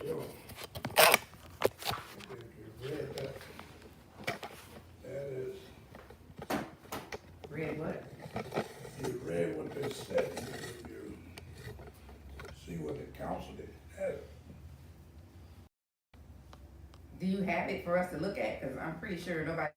Yo, if you read that, that is, Read what? you read what they said, you see what the council did. Do you have it for us to look at? Cause I'm pretty sure nobody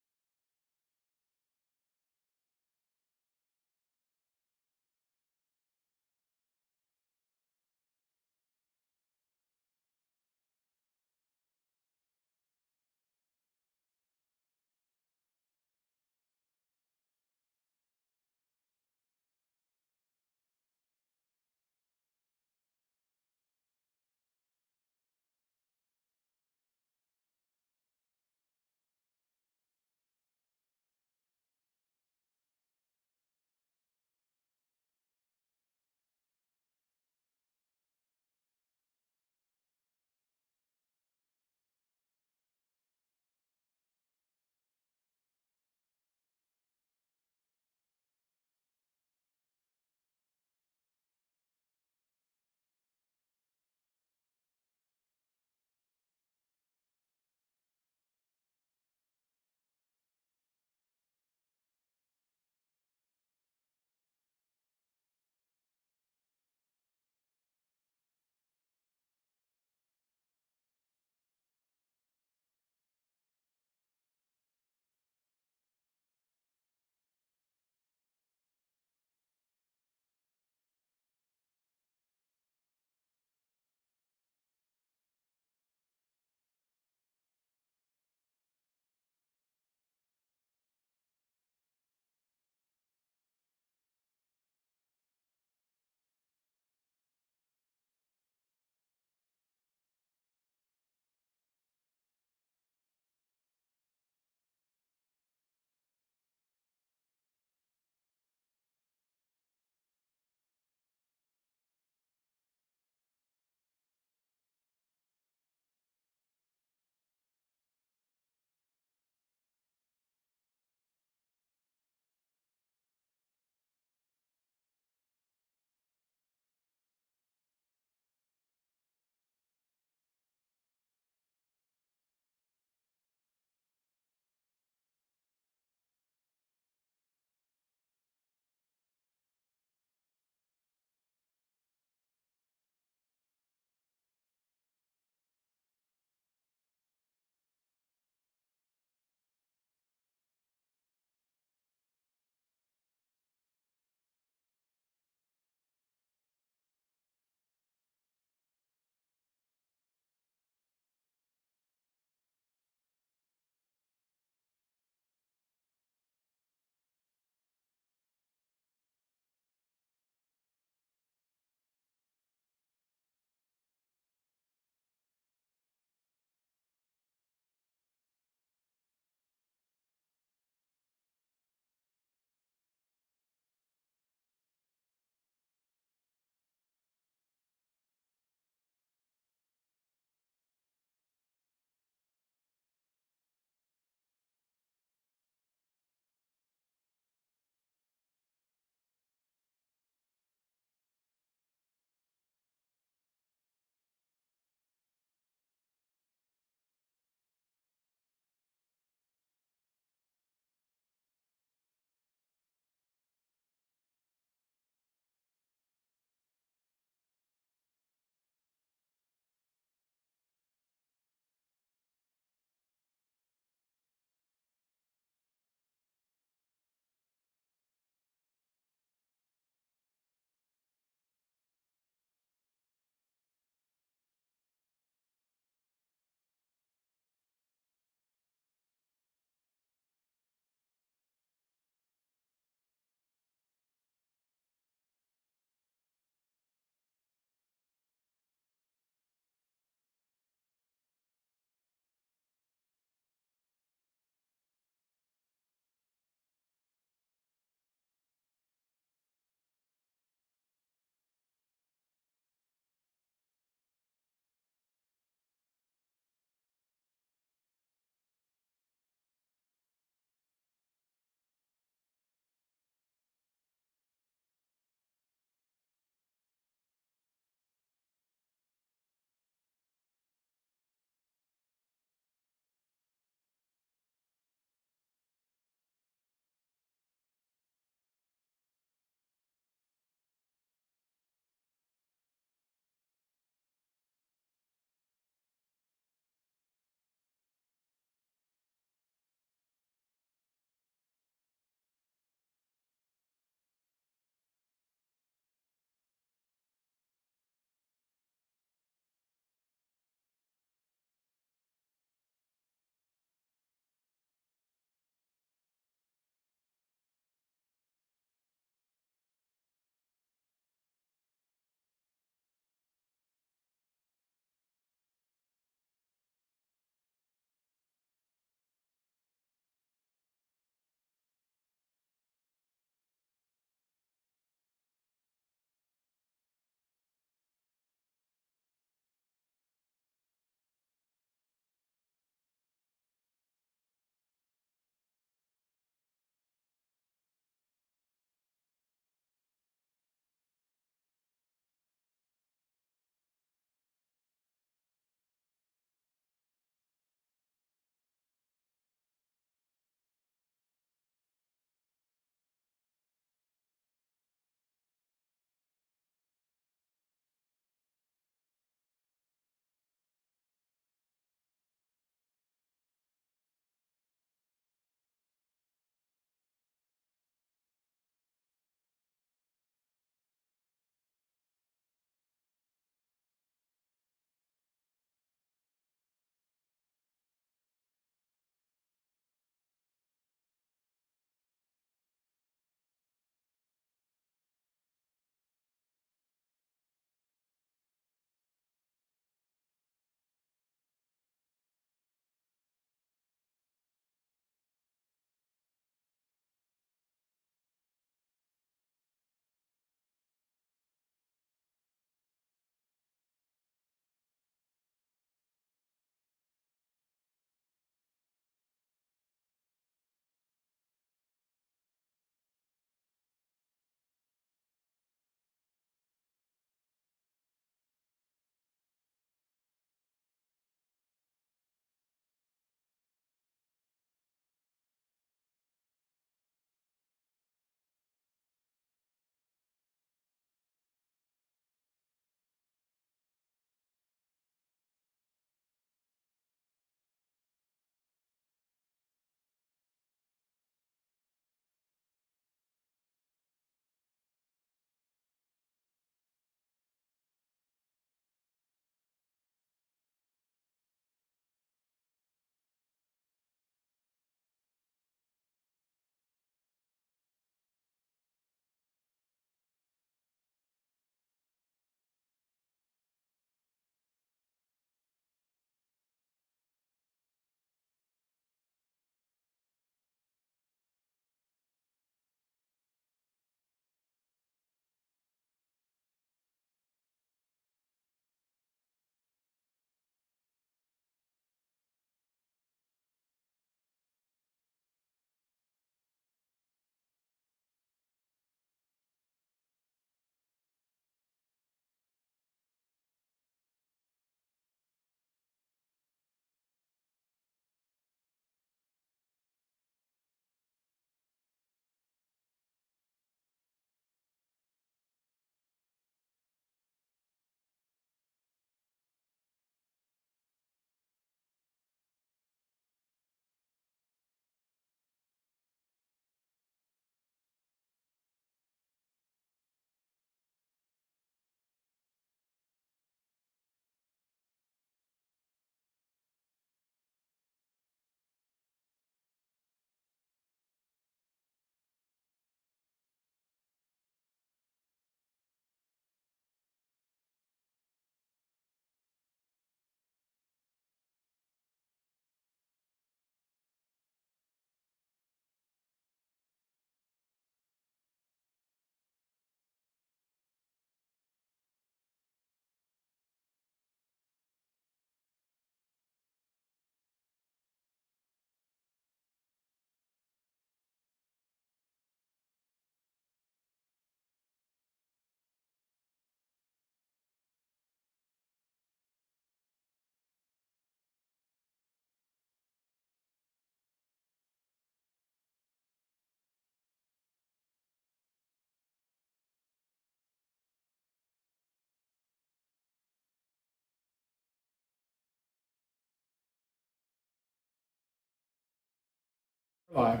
5.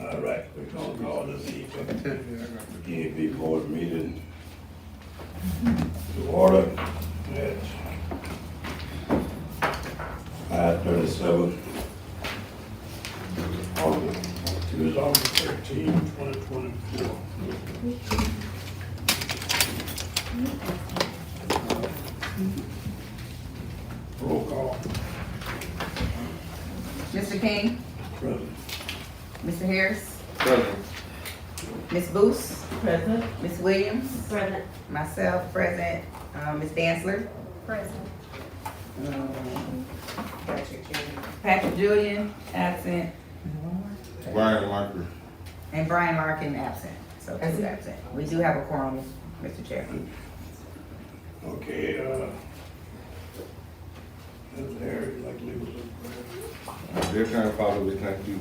All right, we're gonna call this EAB board meeting to order at 5:37. Tuesday, August 13, 2024. Roll call. Mr. King, Present. Mr. Harris, Present. Ms. Booth, Present. Ms. Williams, Present. myself present, Ms. Dantzler, Present. Patrick Julian, absent, Brian Locker. and Brian Larkin, absent. So two absent. We do have a quorum, Mr. Chair. Okay, Mr. Harris, you'd like to leave us in prayer? Dear kind Father, we thank you.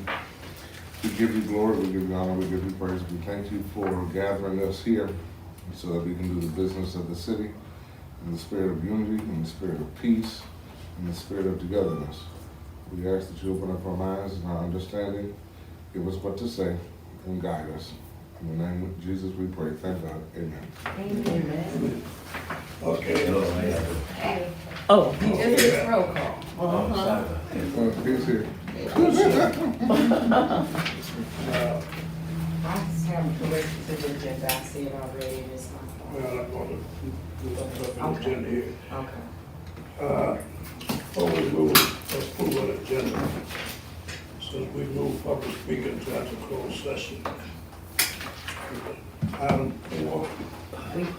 We give you glory, we give you honor, we give you praise. We thank you for gathering us here so that we can do the business of the city in the spirit of unity, in the spirit of peace, in the spirit of togetherness. We ask that you open up our minds and our understanding, give us what to say, and guide us. In the name of Jesus we pray. Thank God. Amen. Amen. Okay. Oh. You just did roll call. He's here. I just haven't corrected the agenda. I see it already and it's my fault. Well, I'm gonna do something on the agenda here. Okay. Before we move, let's move on the agenda. Since we moved public speaking to after closed session. Item 4.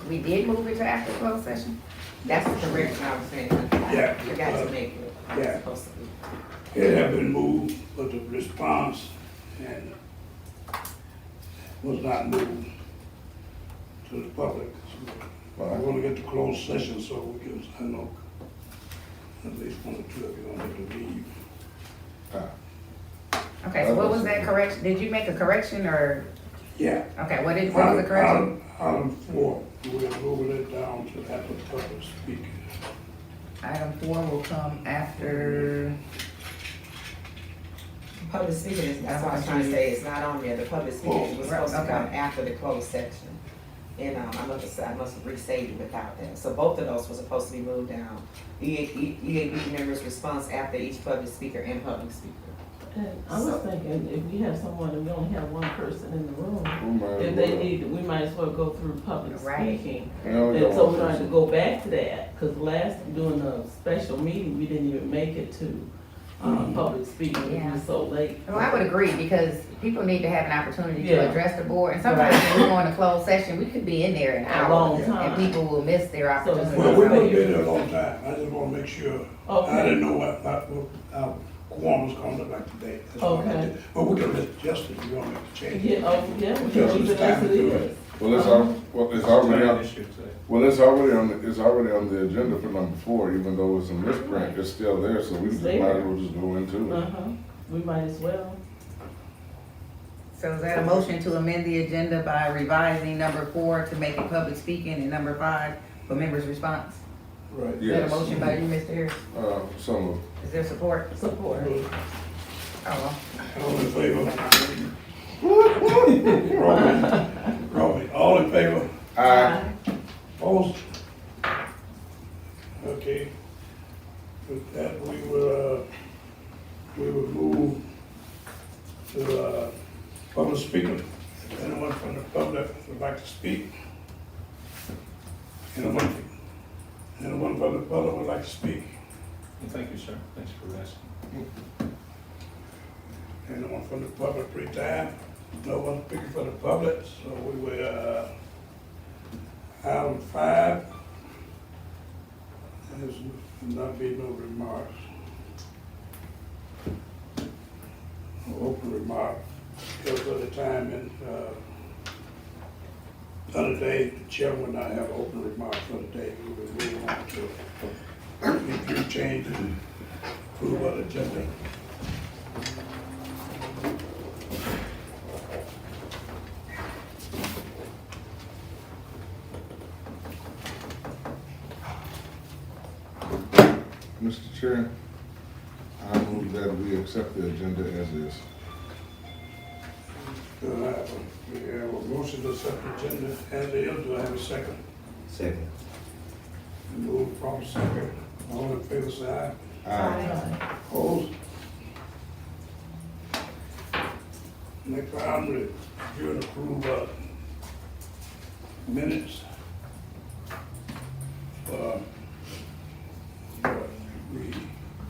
We did move it to after closed session? That's the correction I was saying. Yeah. I forgot to make it. It's Yeah. supposed to be. It had been moved, but the response and was not moved to the public. So I want to get to closed session so we can, I know, at least one or two of you don't have to leave. Okay, so what was that correction? Did you make a correction or, Yeah. okay, what was the correction? Item 4, we're moving it down to after public speaking. Item 4 will come after, Public speaking is, that's what I was trying to say, it's not on there. The public speaking was supposed to Okay. come after the closed section. And, I must have resaved it without that. So both of those were supposed to be moved down. EAB members' response after each public speaker and public speaker. And I was thinking, if we have someone, and we only have one person in the room, We if they need, we might as well go through public Right. speaking. only And got so one we don't have to person. go back to that, because during the special meeting, we didn't even make it to, public speaking, it Yeah. was so late. well, I would agree, because people need to have an opportunity to Yeah. address the board. And sometimes when we go in a closed session, we could be in there an A hour, long and time. people will miss their opportunity. Well, we've been there a long time. I just want to make sure. I Okay, didn't know what our quorum was going to look like today. That's all I Okay. did. But we can adjust it if you want to make a change. yeah, oh, yeah, we Just can leave it time as it to do is. it. Well, it's already on. Well, it's already on the agenda for number 4, even though it's a misprint, it's still there, so we just might as well just go into it. Uh-huh, we might as well. So is that a motion to amend the agenda by revising number 4 to make it public speaking and number 5 for members' response? Right. Is that a Yes. motion by you, Mr. Harris? So moved. Is there support? Support. Oh, All in favor? Romy, all in favor? Aye. Opposed? Okay. With that, we will move to, public speaker. Anyone from the public would like to speak? Anyone from the public would like to speak? Well, thank you, sir. Thanks for asking. Anyone from the public pre-time? No one speaking for the public, so we will, item 5. There's not be no remarks. No open remarks. Because of the time and, other day, the chairman would not have open remarks for the day. We will move on to, if you change and approve of the agenda. Mr. Chair, I move that we accept the agenda as is. We have a motion to accept the agenda as is. Do I have a second? Second. Move from second. All in favor, say aye. Aye. Opposed? Next item, review and approve, minutes.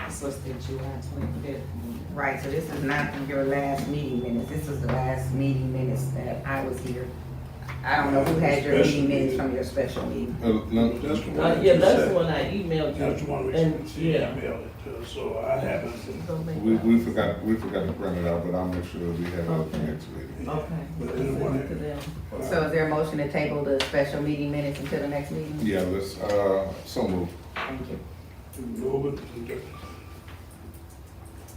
This was the July 25th. Right, so this is not your last meeting minutes, this is the last meeting minutes that I was here. I don't know who had your meeting minutes from your special meeting. No, That's the one. Yeah, you that's said. the one I emailed That's the you. one And, she yeah. emailed it to, so I haven't. we forgot to print it out, but I'll make sure that we have it at the Okay. next meeting. Okay. But Send anyone, it to them. So is there a motion to table the special meeting minutes until the next meeting? Yeah, let's, so move. Thank you. move it.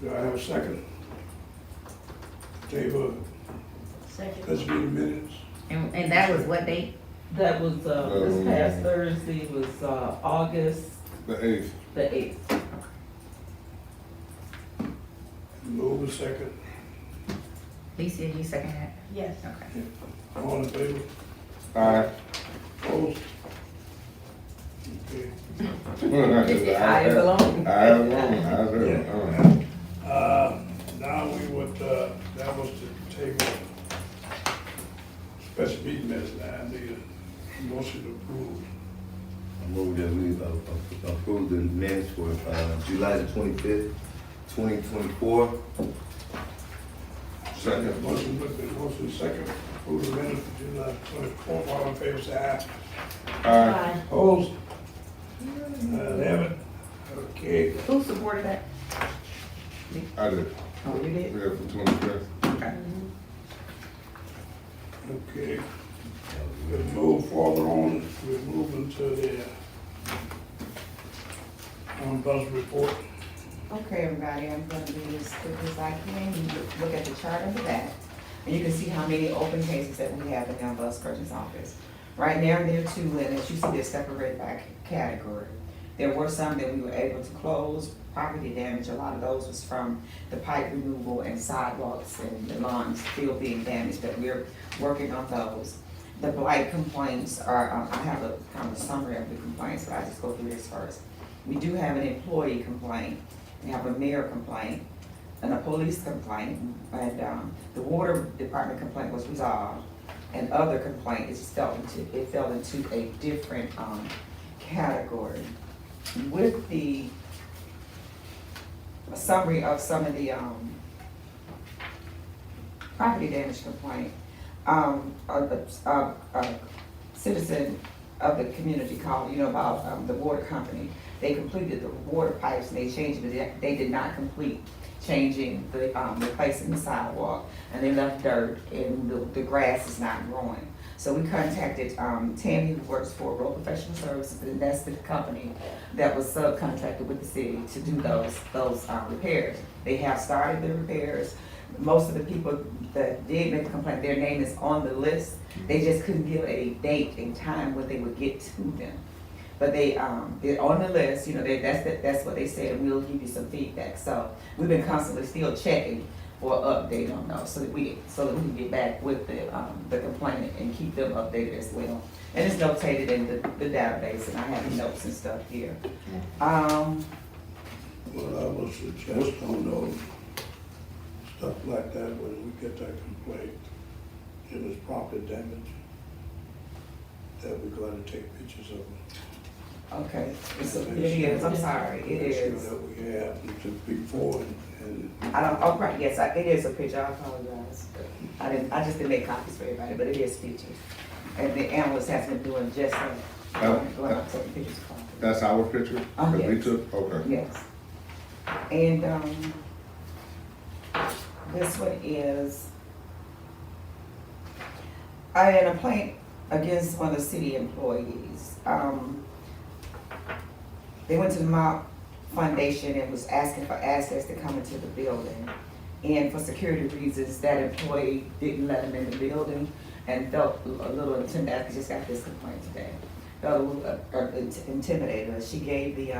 Do I have a second? Table, let's read the minutes. And that was what date? That was, this past Thursday was, August The eighth. the 8th. Move a second. Lisa, you second that? Yes. Okay. All in favor? Aye. Opposed? Okay. Aye is alone. Aye is alone. Now we would, that was the table. Special meeting minutes, now I need a motion to approve. I move that we approve the minutes for July the 25th, 2024. Second. Motion second, approve the minutes for July 24th, all in favor, say aye. Aye. Opposed? Have it, okay. Who supported that? I did. Oh, you did? Yeah, for 25th. Okay. Okay, we'll move forward on, we're moving to the Ombudsman report. Okay, everybody, I'm gonna do this quick as I can. You look at the chart on the back, and you can see how many open cases that we have in the Ombudsman's office. Right now, there are two, and as you see, they're separated by category. There were some that we were able to close. Property damage, a lot of those was from the pipe removal and sidewalks and the lawns still being damaged, but we're working on those. The blight complaints are, I have a kind of a summary of the complaints, but I just go through this first. We do have an employee complaint, we have a mayor complaint, and a police complaint, and the water department complaint was resolved. And other complaint, it fell into a different category. With the summary of some of the property damage complaint, a citizen of the community called, about the water company. They completed the water pipes and they changed it, they did not complete changing the, replacing the sidewalk, and they left dirt and the grass is not growing. So we contacted Tammy, who works for Road Professional Services, and that's the company that was subcontracted with the city to do those repairs. They have started the repairs. Most of the people that did make a complaint, their name is on the list. They just couldn't give a date and time when they would get to them. But they're on the list, that's what they said, and we'll give you some feedback. So we've been constantly still checking for update on those, so that we can get back with the complainant and keep them updated as well. And it's notated in the database, and I have notes and stuff here. Well, I would suggest on those, stuff like that, when we get that complaint, if it's property damage, that we go out and take pictures of it. Okay, it is, I'm sorry, it Make sure is. that we have it to before and Right, yes, it is a picture, I apologize. I just didn't make copies for everybody, but it is pictures. And the analyst has been doing just that, going out taking pictures of property. That's our picture that we Yes. took? Okay. Yes. And, this one is, I had a complaint against one of the city employees. They went to the Mount Foundation and was asking for access to come into the building. And for security reasons, that employee didn't let him in the building and felt a little intimidated. I just got this complaint today. Felt a little intimidated. She gave the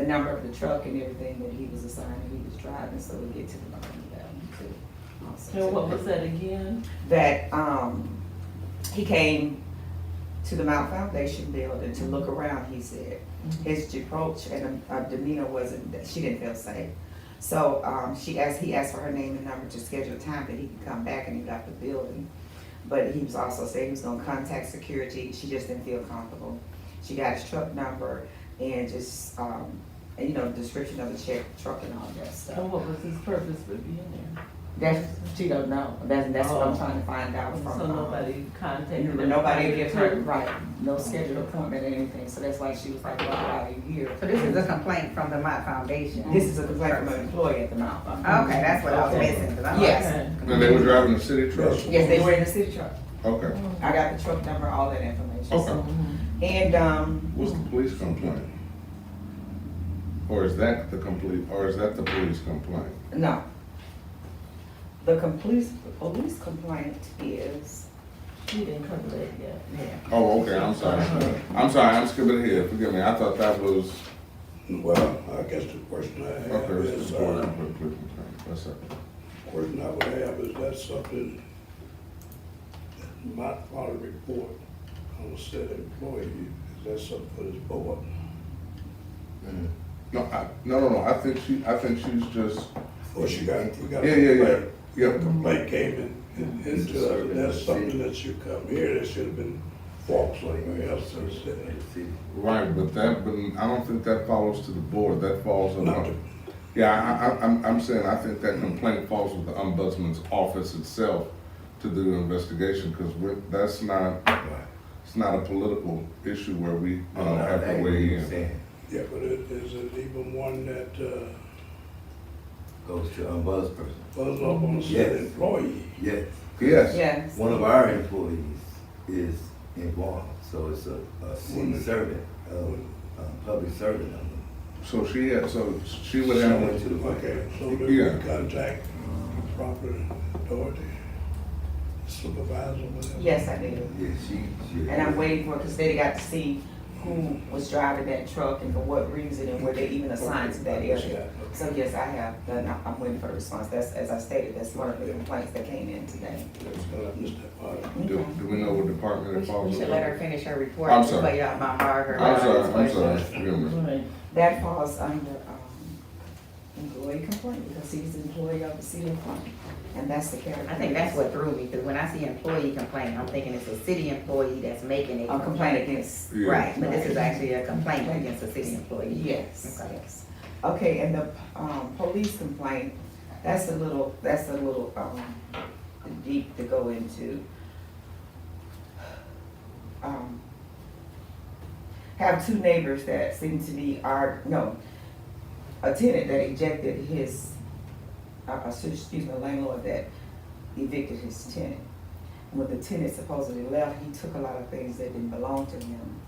number of the truck and everything that he was assigned and he was driving, so we get to the bottom of that one too. And what was that again? That, he came to the Mount Foundation building to look around, he said. His approach and demeanor wasn't, she didn't feel safe. So, he asked for her name and number to schedule a time that he could come back, and he left the building. But he was also saying he was gonna contact security, she just didn't feel comfortable. She got his truck number and just, and you know, description of the truck and all that stuff. And what was his purpose for being there? That's, she don't know, that's what I'm trying to find out from. So nobody contacted him? Nobody gives her, right, no scheduled appointment or anything, so that's why she was like, why are you here? So this is a complaint from the Mott Foundation? This is a complaint from an employee at the Mount Foundation. Okay, that's what I was missing, 'cause I'm like, Yes. And they were driving a city truck? Yes, they were in the city truck. Okay. I got the truck number, all that information. Okay. So, and, What's the police complaint? Or is that the police complaint? no. The police complaint is, She didn't come back yet. yeah. Oh, okay, I'm sorry. I'm skipping ahead, forgive me, I thought that was, Well, I guess the question I have okay, it's is, the board and police complaint, that's it. question I would have is that something that might probably report on a said employee, is that something for this board? No, I think she's just, Or we got a Yeah. complaint. Your complaint came into us, that's something that should come here, that should have been false somewhere else in the city. right, but I don't think that follows to the board, that falls on, Not to- yeah, I'm saying, I think that complaint falls with the ombudsman's office itself to do the investigation, because that's not, it's not a political issue where we have to weigh in. Yeah, but is it even one that, Goes to ombudsperson. buzz up on a Yes. city employee? Yes, Yes, yes. one of our employees is involved, so it's a city servant, public servant. so she would She have, went to the Okay, so do Yeah. we contact the proper authority, supervisor, whatever? Yes, I did. Yeah, she. And I'm waiting for, because they got to see who was driving that truck and for what reason and were they even assigned to that area. So yes, I have done, I'm waiting for the response. That's, as I stated, that's one of the complaints that came in today. I missed that part. do we know what department it falls We under? should let her finish her report I'm before sorry. y'all bombard her. I'm with all sorry, these questions. forgive me. Right. That falls under, employee complaint, because he's an employee of the city of Flint, and that's the character. I think that's what threw me, because when I see employee complaint, I'm thinking it's a city employee that's making a A complaint against. Yeah. Right, but this is actually a complaint against a city employee. Yes, Okay. yes. Okay, and the, police complaint, that's a little, deep to go into. Have two neighbors that seem to be a tenant that ejected his, landlord that evicted his tenant. When the tenant supposedly left, he took a lot of things that didn't belong to him.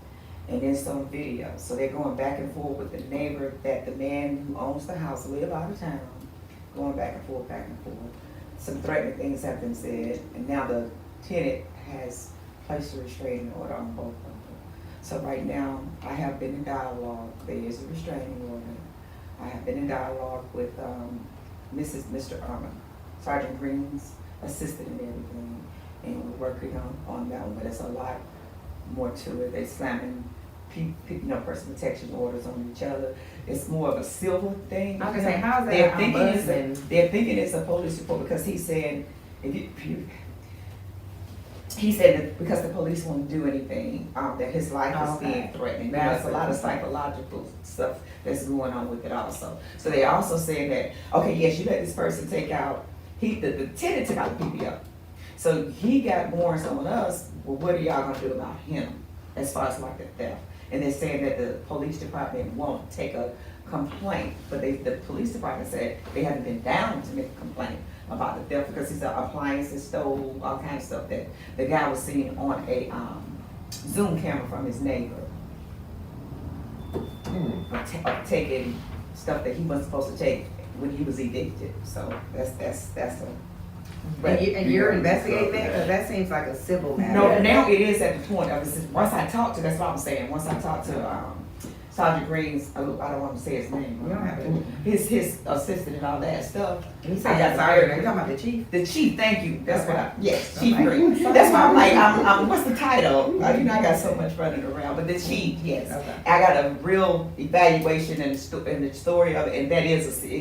And there's some video, so they're going back and forth with the neighbor that the man who owns the house live out of town, going back and forth. Some threatening things have been said, and now the tenant has placed a restraining order on both of them. So right now, I have been in dialogue, there is a restraining order. I have been in dialogue with, Sergeant Green's assistant and everything, and we're working on that one, but it's a lot more to it. They're slamming personal protection orders on each other. It's more of a civil thing. I was gonna say, how's that They're thinking ombudsman? they're thinking it's a police report because he's saying, he said that because the police won't do anything, that his life is being threatened. That's There's a lot of psychological stuff that's going on with it also. So they're also saying that, okay, yes, you let this person take out, the tenant took out the PPO. So he got warrants on us, well, what are y'all gonna do about him as far as like the theft? And they're saying that the police department won't take a complaint, but the police department said they haven't been down to make a complaint about the theft because his appliances stole, all kinds of stuff that the guy was seeing on a Zoom camera from his neighbor. Taking stuff that he wasn't supposed to take when he was evicted, so that's a. And you're investigating that, because that seems like a civil matter. No, now it is at the point of, once I talk to, that's what I'm saying, once I talk to Sergeant Green's, I don't want to say his name. You don't have to. his assistant and all that stuff. You said that's sorry, you talking about the chief? The chief, thank you, that's what I, yes, Chief Okay. Green. That's why I'm like, I'm, what's the title? You know, I got so much running around, but the chief, yes. Okay. I got a real evaluation and the story of it, and it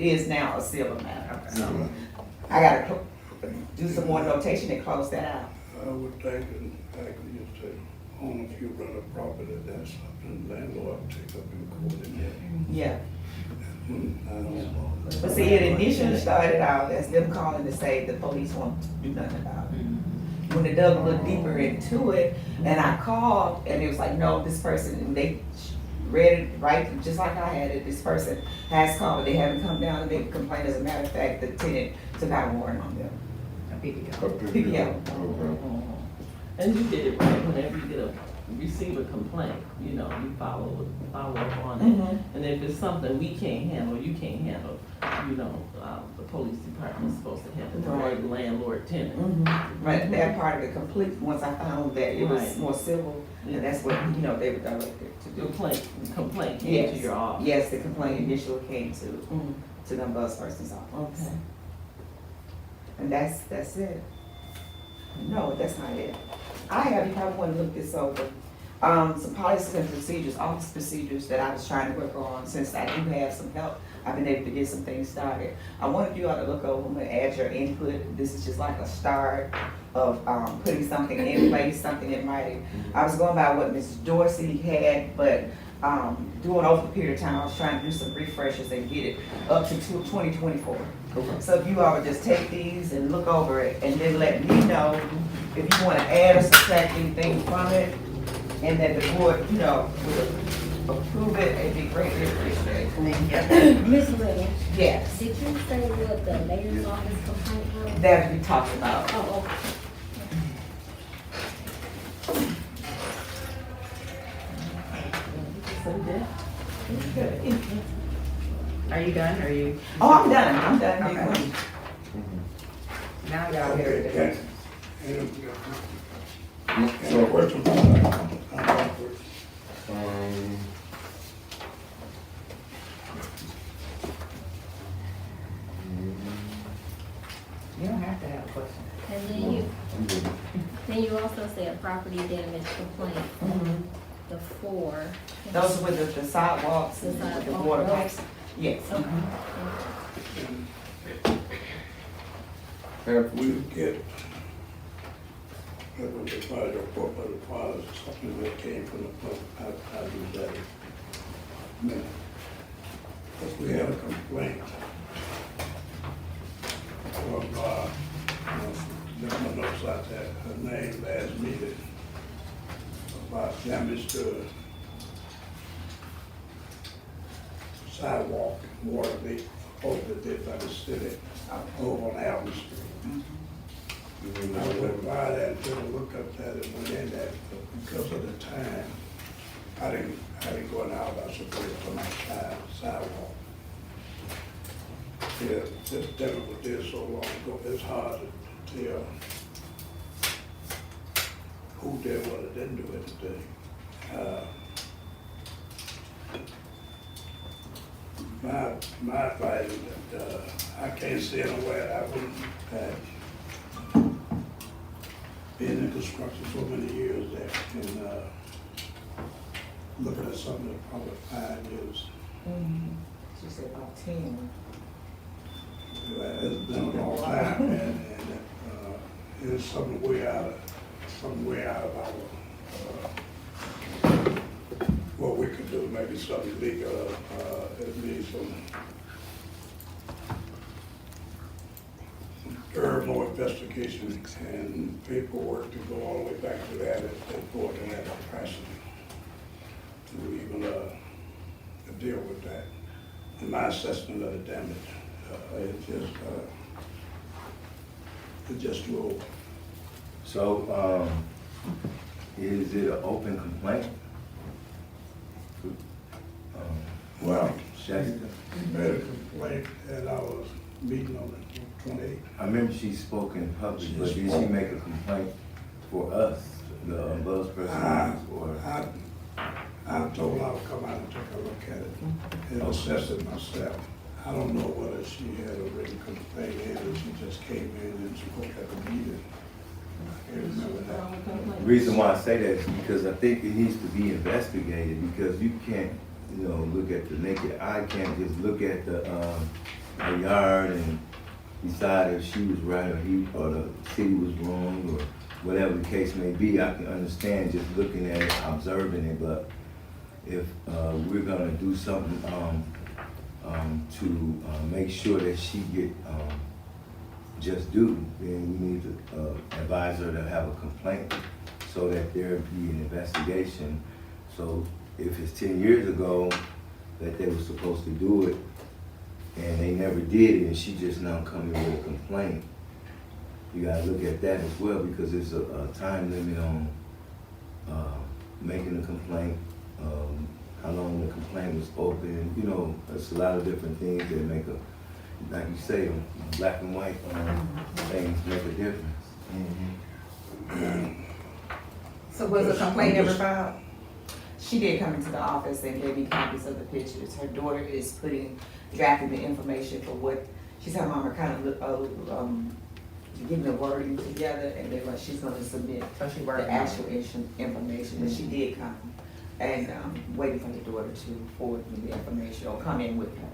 is now a civil matter. Okay. So I gotta do some more notation and close that out. I would think, and actually, you say, on if you run a property, that's something landlord take up in court and that. Yeah. I don't. But see, it initially started out as them calling to say the police won't do nothing about it. When they dug a little deeper into it, and I called, and it was like, no, this person, and they read it right, just like I had it, this person has called, but they haven't come down and make a complaint. As a matter of fact, the tenant took out a warrant on them. A PPO. Okay. And you did it right, whenever you receive a complaint, you know, you follow up on it. Mm-hmm. And if it's something we can't handle, you can't handle, you know, the police department's supposed to handle it, or Right. the landlord tenant. Right, that part of it complete, once I found that it was Right. more civil, and that's what, you know, they were directed to do. Complaint came to Yes. your office. Yes, the complaint initially came to the ombudsperson's office. Okay. And that's it. No, that's not it. You probably want to look this over. Some policies and procedures, office procedures that I was trying to work on, since I do have some help, I've been able to get some things started. I wanted you all to look over them and add your input. This is just like a start of, putting something in place, something in writing. I was going by what Mrs. Dorsey had, but, doing over the period of time, I was trying to do some refreshers and get it up to 2024. Okay. So if you all would just take these and look over it, and then let me know if you want to add or subtract anything from it, and that the board, you know, would approve it, it'd be greatly appreciated. Ms. Williams, Yes, did you say what the mayor's office complaint was? that we talked about. Oh, okay. Are you done, or you? Oh, I'm done. Okay. Now y'all get Okay, it. Any questions? You don't have to have a question. And I'm good. then you also said property damage complaint, the 4. Those with the sidewalks The and the sidewalk. water pipes. Yes. Okay. Have We get, that was the fire department, the fire, something that came from the public, I do that. Man, if we had a complaint from, gentleman knows out there, her name last meeting, about damage to sidewalk, water leak, over did by the city, over on Allen Street. I went by that and took a look up that and went in there, but because of the time, I didn't go in the house, I supposed to on my sidewalk. Yeah, just dealing with this so long ago, it's hard to tell who did what or didn't do it today. My advice is that, I can't see anywhere I wouldn't have been in construction so many years there, and, looking at something that probably 5 years. She said about 10. It's been a long time, and it's something way out of our, what we could do, maybe something legal, it needs some more investigation and paperwork to go all the way back to that, if the board can have capacity to even, deal with that. In my assessment of the damage, it's just too old. So, is it an open complaint? Well, Shasta? he made a complaint at our meeting on the 28th. I remember she spoke in public, but did she make a complaint for us, the ombudsperson, or? I told her I would come out and take a look at it and assess it myself. I don't know whether she had a written complaint in or she just came in and spoke at the meeting. I can't remember that. The reason why I say that is because I think it needs to be investigated, because you can't, you know, look at the naked eye, can't just look at the yard and decide if she was right or the city was wrong or whatever the case may be. I can understand just looking at it, observing it, but if we're gonna do something to make sure that she get just due, then we need to advise her to have a complaint so that there be an investigation. So if it's 10 years ago that they were supposed to do it and they never did it and she just now coming with a complaint, you gotta look at that as well, because there's a time limit on making a complaint, how long the complaint was open. You know, there's a lot of different things that make like you say, black and white things make a difference. So was the complaint ever filed? She did come into the office and gave me copies of the pictures. Her daughter is drafting the information for what, she's had mama kind of getting the wording together, and then what she's gonna submit So she the worked on it. actual information, and she did come. And waiting for the daughter to forward me the information or come in with her.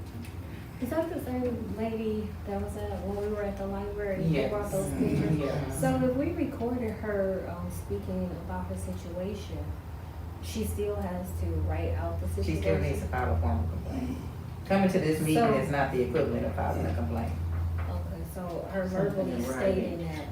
Is that the same lady that was when we were at the library? Who Yes. brought those pictures? Yes. So if we recorded her speaking about her situation, she still has to write out the She situation? still needs to file a formal complaint. Coming to this meeting So- is not the equivalent of filing a complaint. Okay, so her verbally Right. stating that,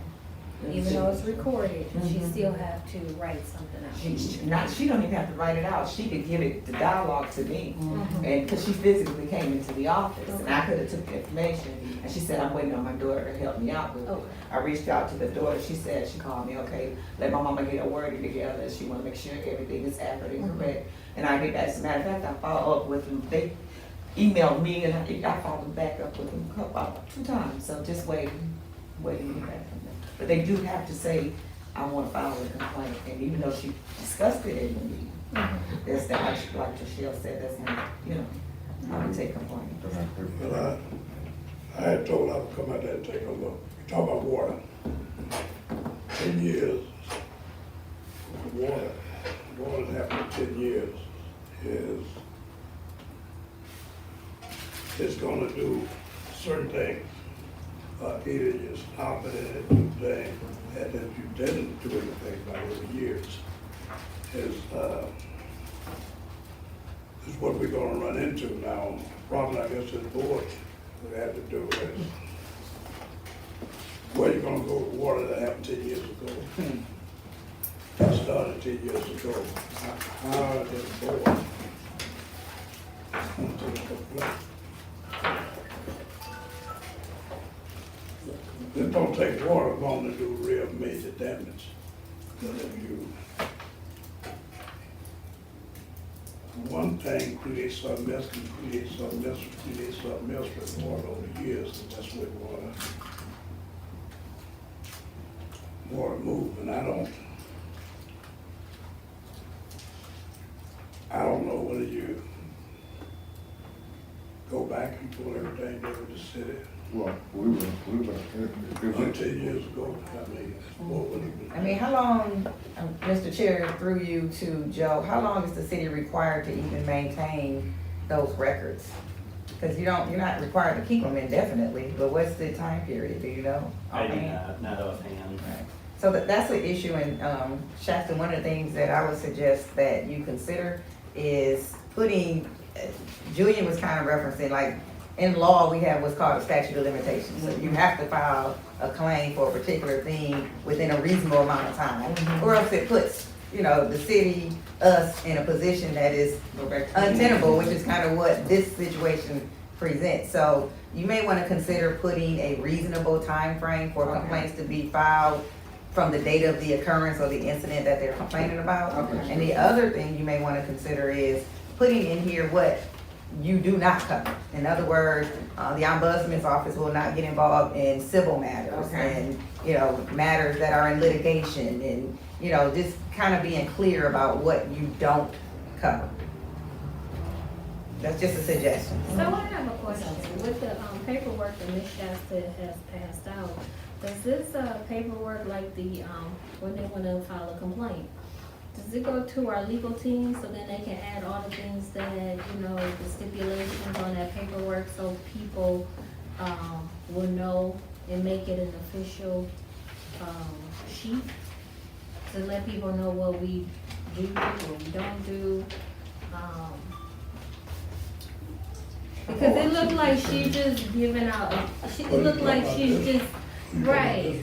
even though it's recorded, she still have to write something out. She don't even have to write it out. She could give it the dialogue to me. Mhm. And because she physically came into the office, and I Okay. could have took the information, and she said, I'm waiting on my daughter to help me out with it. Okay. I reached out to the daughter, she said, she called me, okay, let my mama get her wording together, she wanna make sure everything is accurate and correct. And I get that, as a matter of fact, I follow up with them, they emailed me, and I followed back up with them about 2 times, so just waiting to hear back from them. But they do have to say, I wanna file a complaint, and even though she discussed it in the meeting, that's not, like Michelle said, that's not, you know, I would take complaint. Well, I had told her I would come out there and take a look. We talk about water. 10 years. Water's happened in 10 years is, it's gonna do certain things. Either you stop it and it do things, and if you didn't do anything by over years, is what we're gonna run into now. The problem, I guess, is the board would have to do is, where you gonna go with water that happened 10 years ago? That started 10 years ago. How did the board take a complaint? It don't take water long to do real major damage. But if you, one thing creates something else, can create something else, create something else with water over the years, and that's what water move, and I don't know whether you go back and pull everything over the city. Well, we were, 10 years ago, I mean, what would it be? I mean, how long, Mr. Chair, through you to Joe, how long is the city required to even maintain those records? Because you're not required to keep them indefinitely, but what's the time period, do you know? I do Offhand? not offhand. Right. So that's the issue in Shasta. One of the things that I would suggest that you consider is putting, Julian was kind of referencing, like, in law, we have what's called a statute of limitations. So you have to file a claim for a particular thing within a reasonable amount of time, or else it puts, the city, us, in a position that is untenable, which is kind of what this situation presents. So you may want to consider putting a reasonable time frame for complaints to be filed from the date of the occurrence or the incident that they're complaining about. Okay. And the other thing you may want to consider is putting in here what you do not cover. In other words, the Ombudsman's office will not get involved in civil matters Okay. and, matters that are in litigation and, just kind of being clear about what you don't cover. That's just a suggestion. So I have a question. With the paperwork that Ms. Shasta has passed out, does this paperwork, like the, when they want to file a complaint, does it go to our legal team so then they can add all the things that, you know, the stipulations on that paperwork so people will know and make it an official sheet to let people know what we do, what we don't do? Because it looked like she's just giving out, it looked like she's just, right.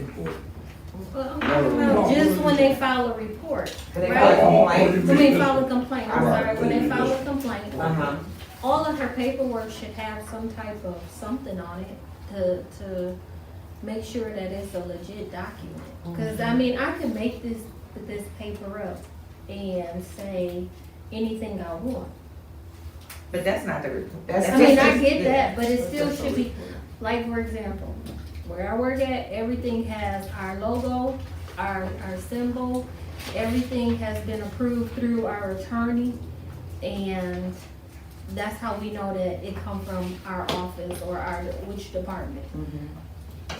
Well, I'm talking about just when they file a report, When they file a right? complaint. When they file a complaint, I'm Right. sorry, when they file a complaint, Uh-huh. all of her paperwork should have some type of something on it to make sure that it's a legit document. Cause I mean, I could make this paper up and say anything I want. But that's not the report. I mean, I get that, but it still should be, like, for example, where I work at, everything has our logo, our symbol, everything has been approved through our attorney, and that's how we know that it come from our office or which department.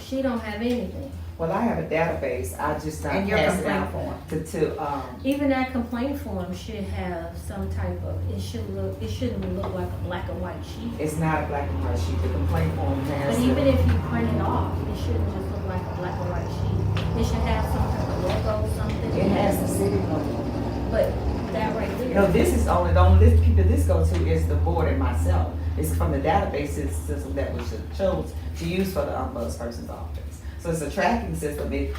She don't have anything. Well, I have a database, I just not And your pass it complaint out form. to, Even that complaint form should have some type of, it shouldn't look like a black and white sheet. it's not a black and white sheet, the complaint form has. But even if you print it off, it shouldn't just look like a black and white sheet. It should have some type of logo, something. It has the city logo. But that right there. No, this is the only people this goes to is the board and myself. It's from the database system that we chose to use for the ombudsperson's office. So it's a tracking system. It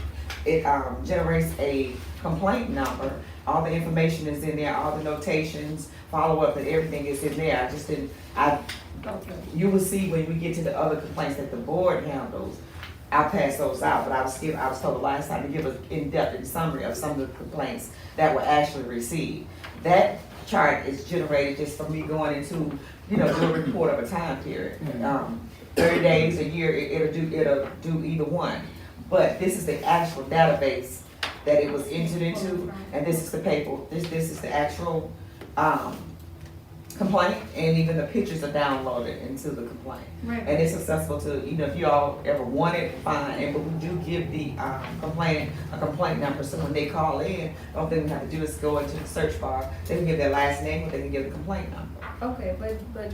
generates a complaint number. All the information is in there, all the notations, follow-up, and everything is in there. I just didn't, Okay. you will see when we get to the other complaints that the board handles, I'll pass those out, but I was told last time to give an in-depth summary of some of the complaints that were actually received. That chart is generated just from me going into, do a report of a time period. 30 days, a year, it'll do either one. But this is the actual database that it was entered into, and this is the paper, this is the actual, complaint, and even the pictures are downloaded into the complaint. Right. And it's accessible to, if you all ever want it, fine, and but we do give the, complainant a complaint number, so when they call in, the only thing we have to do is go into the search bar, they can give their last name, or they can give the complaint number. Okay, but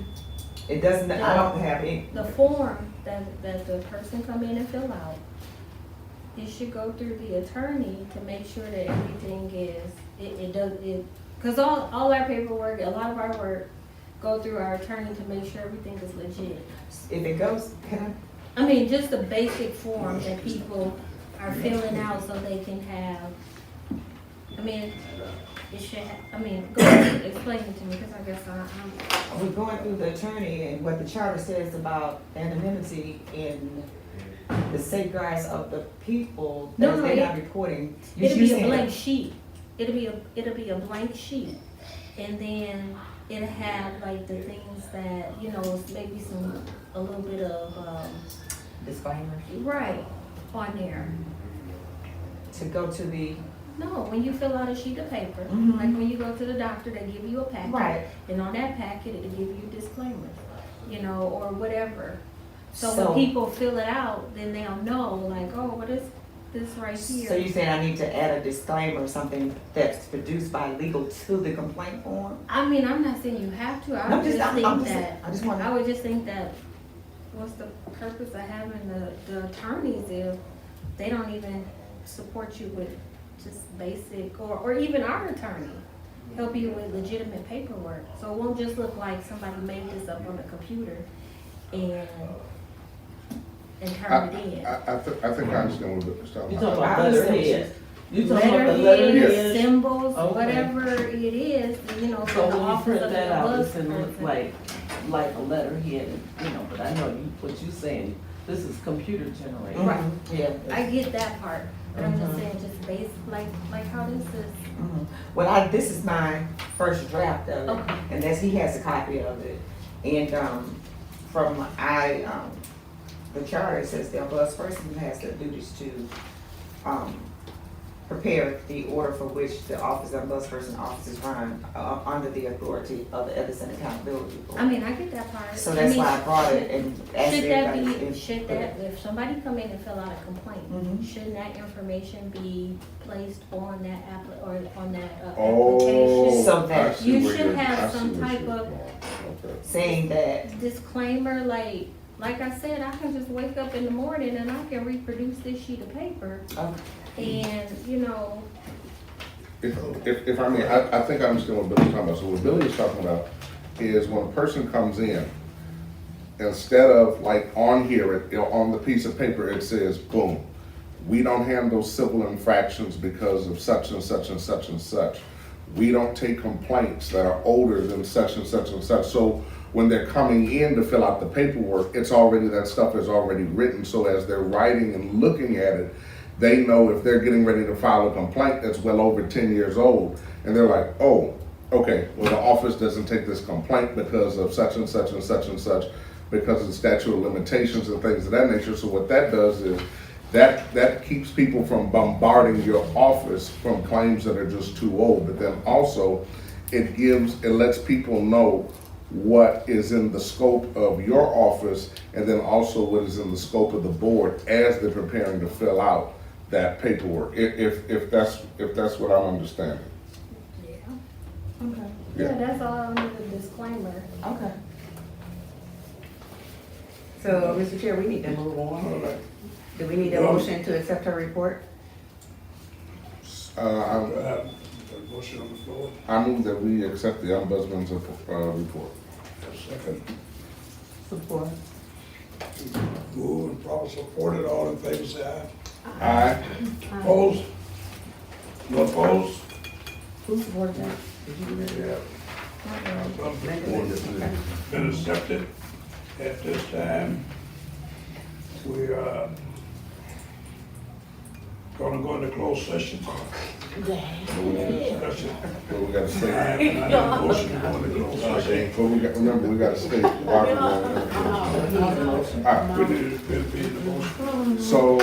It doesn't, I don't have any. the form that the person come in and fill out, it should go through the attorney to make sure that everything is, cause all our paperwork, a lot of our work go through our attorney to make sure everything is legit. If it goes, can I mean, just the basic form that people are filling out so they can have, I mean, it should go ahead, explain it to me, because I guess we're going through the attorney and what the charter says about anonymity in the safeguards of the people, No, that no, they're not reporting. it'll be a blank sheet. It'll be a blank sheet. And then it'll have like the things that, maybe a little bit of, Disclaimers. right, on there. To go to the, No, when you fill out a sheet of paper, Mhm. like when you go to the doctor, they give you a packet. Right. And on that packet, it'll give you disclaimers, or whatever. So So- when people fill it out, then they'll know, like, oh, what is this right here? so you saying I need to add a disclaimer or something that's produced by legal to the complaint form? I mean, I'm not saying you have to, I No, would just I'm think just- that, I just wanna- I would just think that, what's the purpose of having the attorneys if they don't even support you with just basic, or even our attorney, help you with legitimate paperwork, so it won't just look like somebody made this up on the computer and turn it in. I think I understand what it's talking You talking about. about letterhead? You talking about the Letterhead, letterhead? symbols, Okay. whatever it is, for So the when you office print of the that out, it's bus gonna look person. like a letterhead, but I know what you're saying, this is computer generated. Right. Yeah. I get that part, but I'm just saying, just basic, like how this is. Mhm. Well, this is my first draft of it, Okay. and he has a copy of it. And, from the charter, it says the ombudsperson has the duties to, prepare the order for which the office of ombudsperson office is run, under the authority of the Ethics and Accountability Board. I mean, I get that part. So that's why I brought it and asked Should that everybody. be, should that, if somebody come in and fill out a complaint, Mhm. shouldn't that information be placed on that or on that Oh. application? So that I see you where should you're- have I see some where type you're of- going. Okay. saying that, Disclaimer, like I said, I can just wake up in the morning and I can reproduce this sheet of paper and, you know, If I may, I think I understand what Billy's talking about. So what Billy is talking about is when a person comes in, instead of like on here, on the piece of paper, it says, boom, we don't handle civil infractions because of such and such and such and such. We don't take complaints that are older than such and such and such. So when they're coming in to fill out the paperwork, it's already, that stuff is already written. So as they're writing and looking at it, they know if they're getting ready to file a complaint that's well over 10 years old, and they're like, oh, okay, well, the office doesn't take this complaint because of such and such and such and such, because of the statute of limitations and things of that nature. So what that does is that keeps people from bombarding your office from claims that are just too old. But then also it lets people know what is in the scope of your office, and then also what is in the scope of the board as they're preparing to fill out that paperwork, if that's what I'm understanding. yeah. okay, Yeah, that's all I need, a disclaimer. okay. So, Mr. Chair, we need to move on. Do we need a motion to accept her report? A motion on the floor, I move that we accept the ombudsman's report. second. Support. Move and properly supported, all in favor say aye. Aye. Opposed? No opposed? Who supported that? Yeah. Been accepted. At this time, we are gonna go into closed session. Discussion. But we gotta state, I need a motion to go into closed session. remember, we gotta state why we're going into. All right. We need to be in the motion. So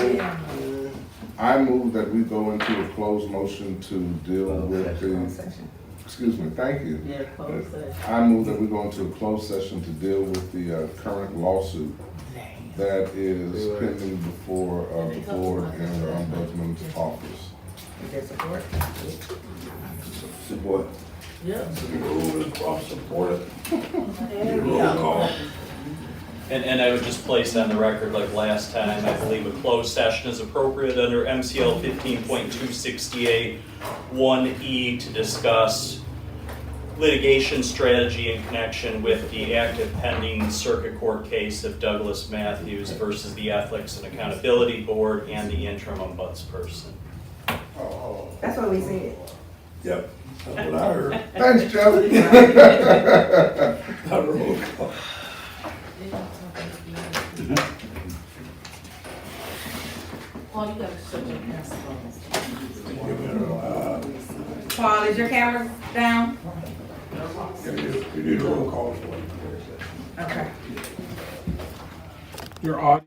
I move that we go into a closed motion to deal with the, excuse me, thank you. Yeah, close session. I move that we go into a closed session to deal with the current lawsuit that is pending before the board and the ombudsman's office. Is there support? Support. Move and properly supported. Roll call. And I would just place on the record, like last time, I believe a closed session is appropriate under MCL 15.268 1E to discuss litigation strategy in connection with the active pending circuit court case of Douglas Matthews versus the Ethics and Accountability Board and the interim ombudsperson. Oh, That's what we said. yep, that's what I heard. Thanks, Joe. Now roll call. Paul, is your camera down? You need a roll call for it. Okay. Your audio.